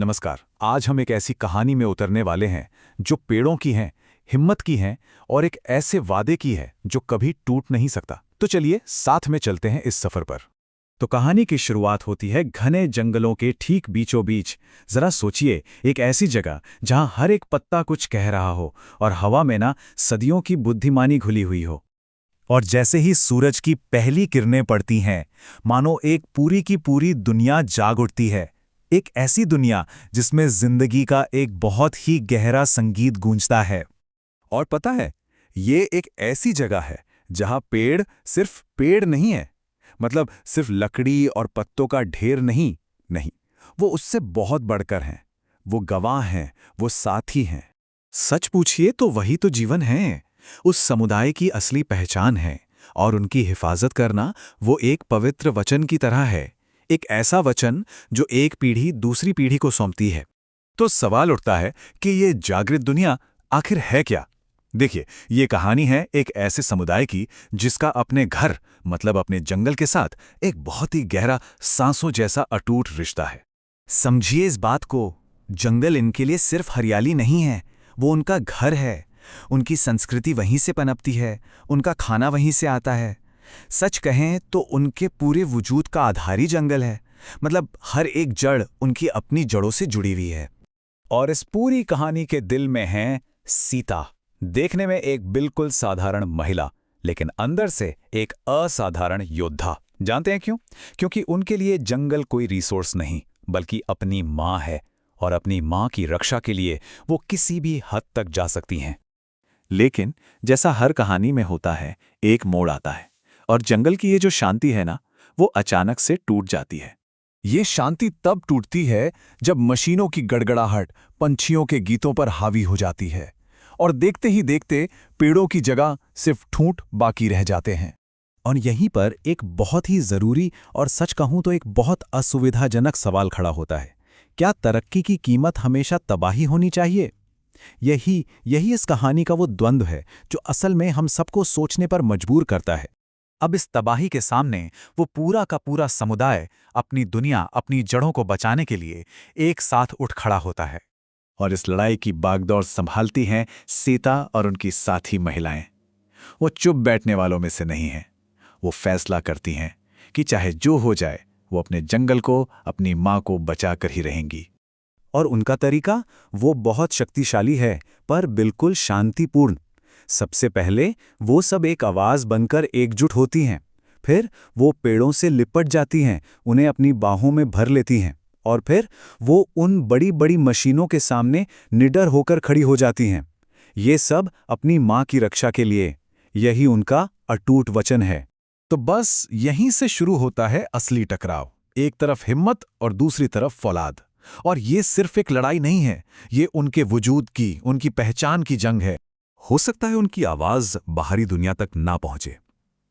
नमस्कार। आज हम एक ऐसी कहानी में उतरने वाले हैं जो पेड़ों की है, हिम्मत की है और एक ऐसे वादे की है जो कभी टूट नहीं सकता। तो चलिए साथ में चलते हैं इस सफर पर। तो कहानी की शुरुआत होती है घने जंगलों के ठीक बीचों बीच। जरा सोचिए, एक ऐसी जगह जहां हर एक पत्ता कुछ कह रहा हो और हवा में ना सदियों की बुद्धिमानी घुली हुई हो। और जैसे ही सूरज की पहली किरणें पड़ती हैं, मानो एक पूरी की पूरी दुनिया जाग उठती है। एक ऐसी दुनिया जिसमें जिंदगी का एक बहुत ही गहरा संगीत गूंजता है। और पता है, ये एक ऐसी जगह है जहां पेड़ सिर्फ पेड़ नहीं है, मतलब सिर्फ लकड़ी और पत्तों का ढेर नहीं, नहीं, वो उससे बहुत बढ़कर हैं। वो गवाह हैं, वो साथी हैं। सच पूछिए तो वही तो जीवन है, उस समुदाय की असली पहचान है। और उनकी हिफाजत करना वो एक पवित्र वचन की तरह है, एक ऐसा वचन जो एक पीढ़ी दूसरी पीढ़ी को सौंपती है। तो सवाल उठता है कि ये जागृत दुनिया आखिर है क्या? देखिए, ये कहानी है एक ऐसे समुदाय की जिसका अपने घर, मतलब अपने जंगल के साथ एक बहुत ही गहरा, सांसों जैसा अटूट रिश्ता है। समझिए इस बात को, जंगल इनके लिए सिर्फ हरियाली नहीं है, वो उनका घर है। उनकी संस्कृति वहीं से पनपती है, उनका खाना वहीं से आता है। सच कहें तो उनके पूरे वजूद का आधार ही जंगल है, मतलब हर एक जड़ उनकी अपनी जड़ों से जुड़ी हुई है। और इस पूरी कहानी के दिल में है सीता, देखने में एक बिल्कुल साधारण महिला, लेकिन अंदर से एक असाधारण योद्धा। जानते हैं क्यों? क्योंकि उनके लिए जंगल कोई रिसोर्स नहीं, बल्कि अपनी माँ है, और अपनी माँ की रक्षा के लिए वो किसी भी हद तक जा सकती हैं। लेकिन जैसा हर कहानी में होता है, एक मोड़ आता है, और जंगल की ये जो शांति है ना, वो अचानक से टूट जाती है। ये शांति तब टूटती है जब मशीनों की गड़गड़ाहट पंछियों के गीतों पर हावी हो जाती है, और देखते ही देखते पेड़ों की जगह सिर्फ ठूंठ बाकी रह जाते हैं। और यहीं पर एक बहुत ही जरूरी और सच कहूं तो एक बहुत असुविधाजनक सवाल खड़ा होता है। क्या तरक्की की कीमत हमेशा तबाही होनी चाहिए? यही इस कहानी का वो द्वंद्व है जो असल में हम सबको सोचने पर मजबूर करता है। अब इस तबाही के सामने वो पूरा का पूरा समुदाय अपनी दुनिया, अपनी जड़ों को बचाने के लिए एक साथ उठ खड़ा होता है। और इस लड़ाई की बागडोर संभालती हैं सीता और उनकी साथी महिलाएं। वो चुप बैठने वालों में से नहीं हैं। वो फैसला करती हैं कि चाहे जो हो जाए, वो अपने जंगल को, अपनी माँ को बचा कर ही रहेंगी। और उनका तरीका वो बहुत शक्तिशाली है, पर बिल्कुल शांतिपूर्ण। सबसे पहले वो सब एक आवाज बनकर एकजुट होती हैं। फिर वो पेड़ों से लिपट जाती हैं, उन्हें अपनी बाहों में भर लेती हैं। और फिर वो उन बड़ी बड़ी मशीनों के सामने निडर होकर खड़ी हो जाती हैं। ये सब अपनी माँ की रक्षा के लिए। यही उनका अटूट वचन है। तो बस यहीं से शुरू होता है असली टकराव। एक तरफ हिम्मत और दूसरी तरफ फौलाद। और ये सिर्फ एक लड़ाई नहीं है, ये उनके वजूद की, उनकी पहचान की जंग है। हो सकता है उनकी आवाज बाहरी दुनिया तक ना पहुंचे,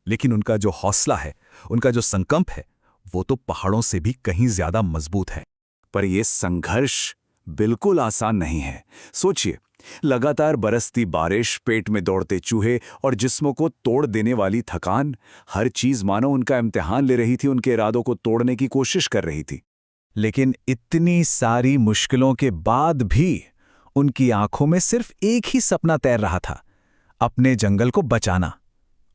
लेकिन उनका जो हौसला है, उनका जो संकल्प है, वो तो पहाड़ों से भी कहीं ज्यादा मजबूत है। पर यह संघर्ष बिल्कुल आसान नहीं है। सोचिए, लगातार बरसती बारिश, पेट में दौड़ते चूहे और जिस्मों को तोड़ देने वाली थकान, हर चीज मानो उनका इम्तिहान ले रही थी, उनके इरादों को तोड़ने की कोशिश कर रही थी। लेकिन इतनी सारी मुश्किलों के बाद भी उनकी आंखों में सिर्फ एक ही सपना तैर रहा था, अपने जंगल को बचाना।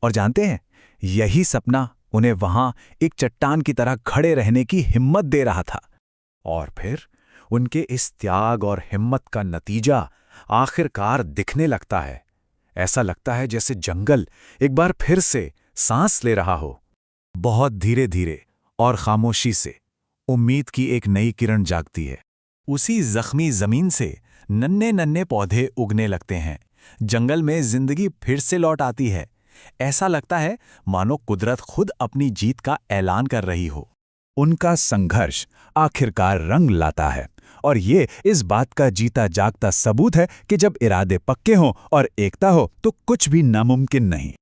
और जानते हैं, यही सपना उन्हें वहां एक चट्टान की तरह खड़े रहने की हिम्मत दे रहा था। और फिर उनके इस त्याग और हिम्मत का नतीजा आखिरकार दिखने लगता है। ऐसा लगता है जैसे जंगल एक बार फिर से सांस ले रहा हो। बहुत धीरे धीरे और खामोशी से उम्मीद की एक नई किरण जागती है। उसी जख्मी जमीन से नन्हे नन्हे पौधे उगने लगते हैं। जंगल में जिंदगी फिर से लौट आती है। ऐसा लगता है मानो कुदरत खुद अपनी जीत का ऐलान कर रही हो। उनका संघर्ष आखिरकार रंग लाता है, और ये इस बात का जीता जागता सबूत है कि जब इरादे पक्के हों और एकता हो तो कुछ भी नामुमकिन नहीं।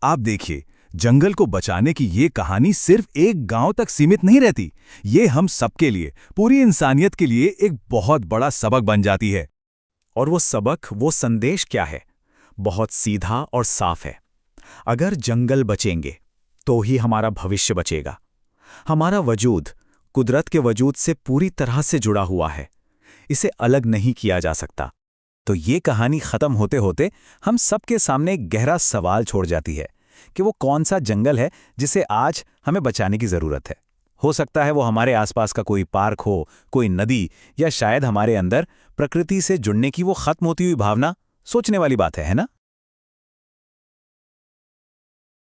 आप देखिए, जंगल को बचाने की ये कहानी सिर्फ एक गांव तक सीमित नहीं रहती। ये हम सबके लिए, पूरी इंसानियत के लिए एक बहुत बड़ा सबक बन जाती है। और वो सबक, वो संदेश क्या है? बहुत सीधा और साफ है। अगर जंगल बचेंगे तो ही हमारा भविष्य बचेगा। हमारा वजूद कुदरत के वजूद से पूरी तरह से जुड़ा हुआ है। इसे अलग नहीं किया जा सकता। तो ये कहानी खत्म होते होते हम सबके सामने एक गहरा सवाल छोड़ जाती है कि वो कौन सा जंगल है जिसे आज हमें बचाने की जरूरत है। हो सकता है वो हमारे आसपास का कोई पार्क हो, कोई नदी, या शायद हमारे अंदर प्रकृति से जुड़ने की वो खत्म होती हुई भावना। सोचने वाली बात है ना?